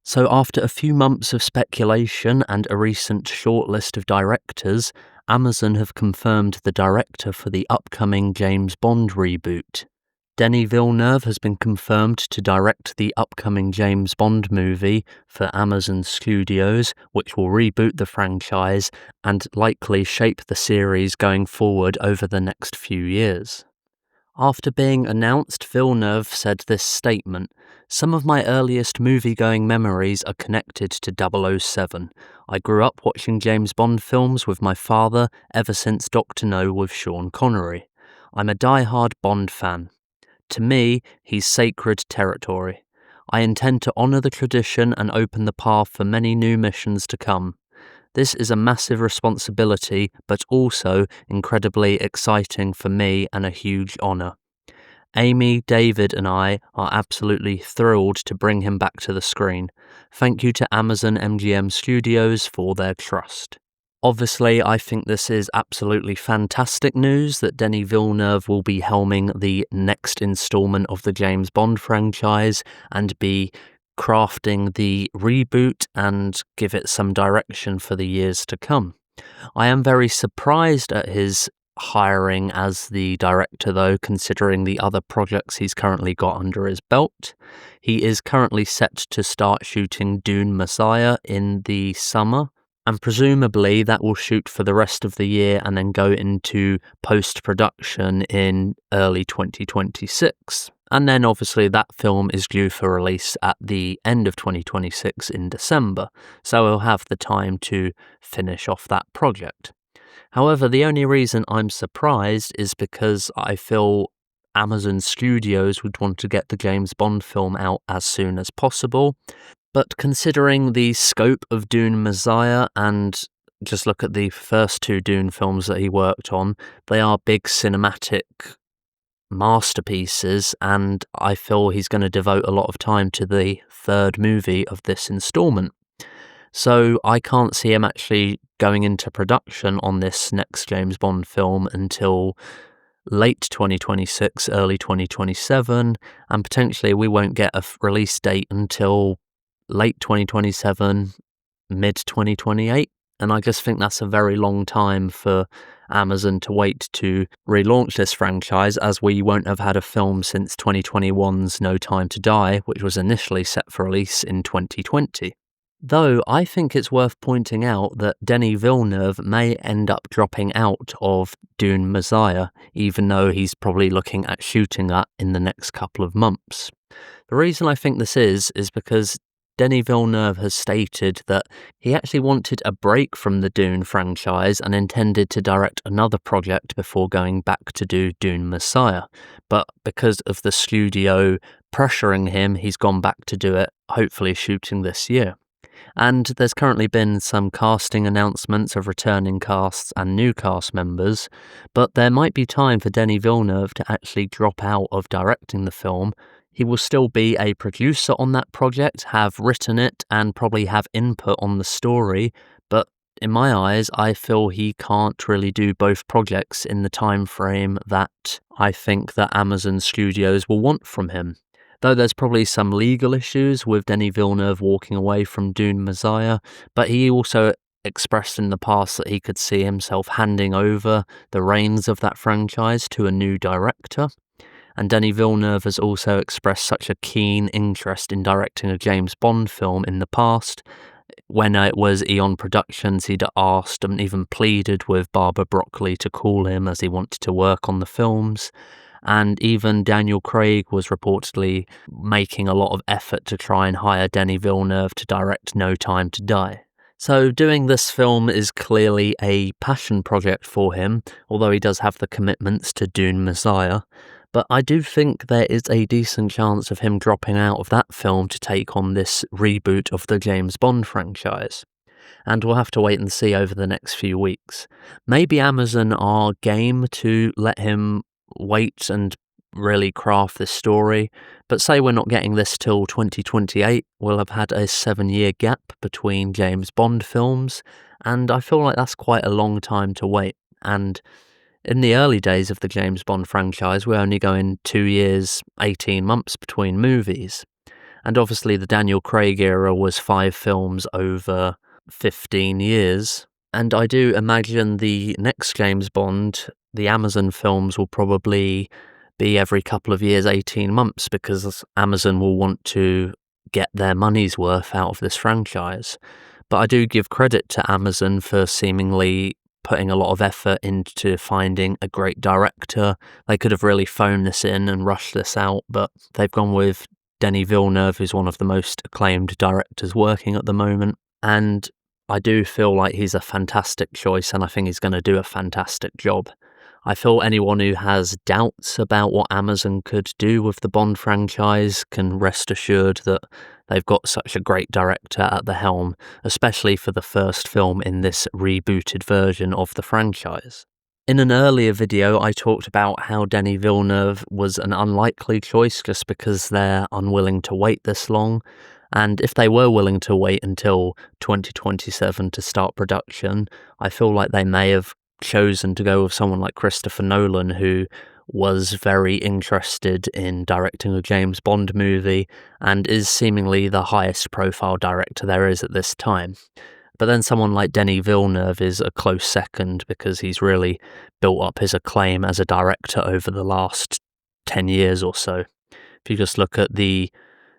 So after a few months of speculation and a recent shortlist of directors, Amazon have confirmed the director for the upcoming James Bond reboot. Denis Villeneuve has been confirmed to direct the upcoming James Bond movie for Amazon Studios, which will reboot the franchise and likely shape the series going forward over the next few years. After being announced, Villeneuve said this statement: "Some of my earliest movie-going memories are connected to 007. I grew up watching James Bond films with my father ever since Dr. No with Sean Connery. I'm a die-hard Bond fan. To me, he's sacred territory. I intend to honour the tradition and open the path for many new missions to come. This is a massive responsibility, but also incredibly exciting for me and a huge honour. Amy, David and I are absolutely thrilled to bring him back to the screen. Thank you to Amazon MGM Studios for their trust." Obviously, I think this is absolutely fantastic news that Denis Villeneuve will be helming the next instalment of the James Bond franchise and be crafting the reboot and give it some direction for the years to come. I am very surprised at his hiring as the director, though, considering the other projects he's currently got under his belt. He is currently set to start shooting Dune Messiah in the summer, and presumably that will shoot for the rest of the year and then go into post-production in early 2026. And then obviously that film is due for release at the end of 2026 in December, so he'll have the time to finish off that project. However, the only reason I'm surprised is because I feel Amazon Studios would want to get the James Bond film out as soon as possible. But considering the scope of Dune Messiah and just look at the first two Dune films that he worked on, they are big cinematic masterpieces, and I feel he's going to devote a lot of time to the third movie of this installment. So I can't see him actually going into production on this next James Bond film until late 2026, early 2027, and potentially we won't get a release date until late 2027, mid 2028. And I just think that's a very long time for Amazon to wait to relaunch this franchise, as we won't have had a film since 2021's No Time to Die, which was initially set for release in 2020. Though I think it's worth pointing out that Denis Villeneuve may end up dropping out of Dune Messiah, even though he's probably looking at shooting that in the next couple of months. The reason I think this is because Denis Villeneuve has stated that he actually wanted a break from the Dune franchise and intended to direct another project before going back to do Dune Messiah. But because of the studio pressuring him, he's gone back to do it, hopefully shooting this year. And there's currently been some casting announcements of returning casts and new cast members, but there might be time for Denis Villeneuve to actually drop out of directing the film. He will still be a producer on that project, have written it, and probably have input on the story, but in my eyes, I feel he can't really do both projects in the time frame that I think that Amazon Studios will want from him. Though there's probably some legal issues with Denis Villeneuve walking away from Dune Messiah, but he also expressed in the past that he could see himself handing over the reins of that franchise to a new director. And Denis Villeneuve has also expressed such a keen interest in directing a James Bond film in the past. When it was Eon Productions, he'd asked and even pleaded with Barbara Broccoli to call him, as he wanted to work on the films. And even Daniel Craig was reportedly making a lot of effort to try and hire Denis Villeneuve to direct No Time to Die. So doing this film is clearly a passion project for him, although he does have the commitments to Dune Messiah. But I do think there is a decent chance of him dropping out of that film to take on this reboot of the James Bond franchise. And we'll have to wait and see over the next few weeks. Maybe Amazon are game to let him wait and really craft this story, but say we're not getting this till 2028, we'll have had a 7-year gap between James Bond films, and I feel like that's quite a long time to wait. And in the early days of the James Bond franchise, we're only going 2 years, 18 months between movies. And obviously the Daniel Craig era was 5 films over 15 years. And I do imagine the next James Bond, the Amazon films, will probably be every couple of years, 18 months, because Amazon will want to get their money's worth out of this franchise. But I do give credit to Amazon for seemingly putting a lot of effort into finding a great director. They could have really phoned this in and rushed this out, but they've gone with Denis Villeneuve, who's one of the most acclaimed directors working at the moment. And I do feel like he's a fantastic choice, and I think he's going to do a fantastic job. I feel anyone who has doubts about what Amazon could do with the Bond franchise can rest assured that they've got such a great director at the helm, especially for the first film in this rebooted version of the franchise. In an earlier video, I talked about how Denis Villeneuve was an unlikely choice just because they're unwilling to wait this long. And if they were willing to wait until 2027 to start production, I feel like they may have chosen to go with someone like Christopher Nolan, who was very interested in directing a James Bond movie and is seemingly the highest profile director there is at this time. But then someone like Denis Villeneuve is a close second because he's really built up his acclaim as a director over the last 10 years or so. If you just look at the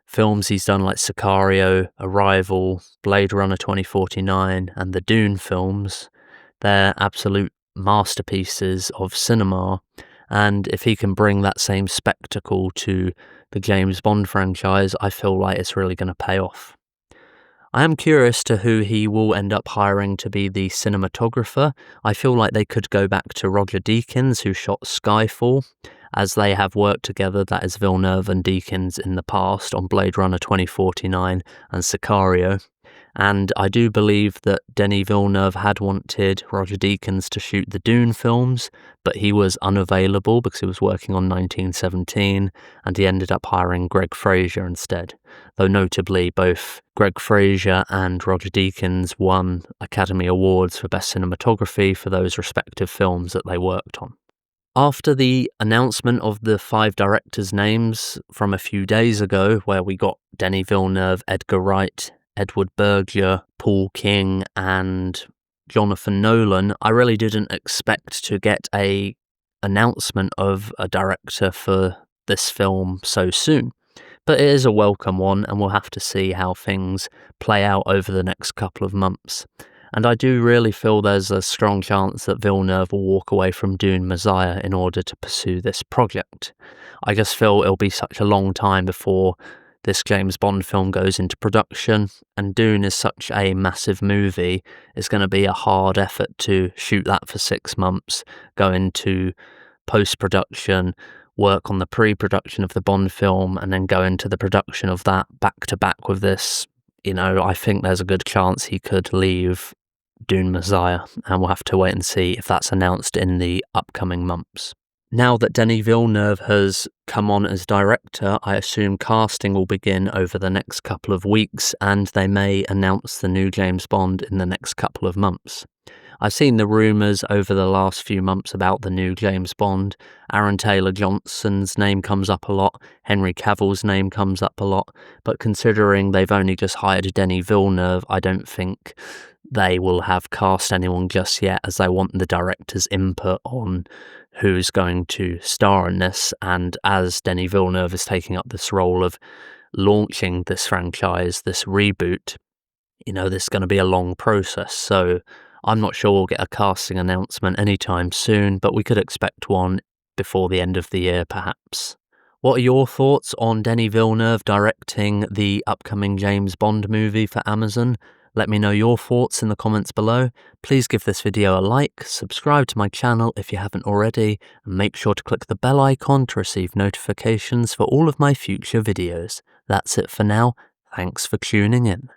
films he's done like Sicario, Arrival, Blade Runner 2049 and the Dune films, they're absolute masterpieces of cinema, and if he can bring that same spectacle to the James Bond franchise, I feel like it's really going to pay off. I am curious to who he will end up hiring to be the cinematographer. I feel like they could go back to Roger Deakins, who shot Skyfall, as they have worked together, that is Villeneuve and Deakins, in the past on Blade Runner 2049 and Sicario. And I do believe that Denis Villeneuve had wanted Roger Deakins to shoot the Dune films, but he was unavailable because he was working on 1917, and he ended up hiring Greg Fraser instead. Though notably, both Greg Fraser and Roger Deakins won Academy Awards for Best Cinematography for those respective films that they worked on. After the announcement of the 5 directors' names from a few days ago, where we got Denis Villeneuve, Edgar Wright, Edward Berger, Paul King, and Jonathan Nolan, I really didn't expect to get an announcement of a director for this film so soon. But it is a welcome one, and we'll have to see how things play out over the next couple of months. And I do really feel there's a strong chance that Villeneuve will walk away from Dune Messiah in order to pursue this project. I just feel it'll be such a long time before this James Bond film goes into production, and Dune is such a massive movie, it's going to be a hard effort to shoot that for 6 months, go into post-production, work on the pre-production of the Bond film, and then go into the production of that back-to-back with this. I think there's a good chance he could leave Dune Messiah, and we'll have to wait and see if that's announced in the upcoming months. Now that Denis Villeneuve has come on as director, I assume casting will begin over the next couple of weeks, and they may announce the new James Bond in the next couple of months. I've seen the rumours over the last few months about the new James Bond. Aaron Taylor-Johnson's name comes up a lot, Henry Cavill's name comes up a lot, but considering they've only just hired Denis Villeneuve, I don't think they will have cast anyone just yet, as they want the director's input on who's going to star in this. And as Denis Villeneuve is taking up this role of launching this franchise, this reboot, this is going to be a long process. So I'm not sure we'll get a casting announcement anytime soon, but we could expect one before the end of the year, perhaps. What are your thoughts on Denis Villeneuve directing the upcoming James Bond movie for Amazon? Let me know your thoughts in the comments below. Please give this video a like, subscribe to my channel if you haven't already, and make sure to click the bell icon to receive notifications for all of my future videos. That's it for now. Thanks for tuning in.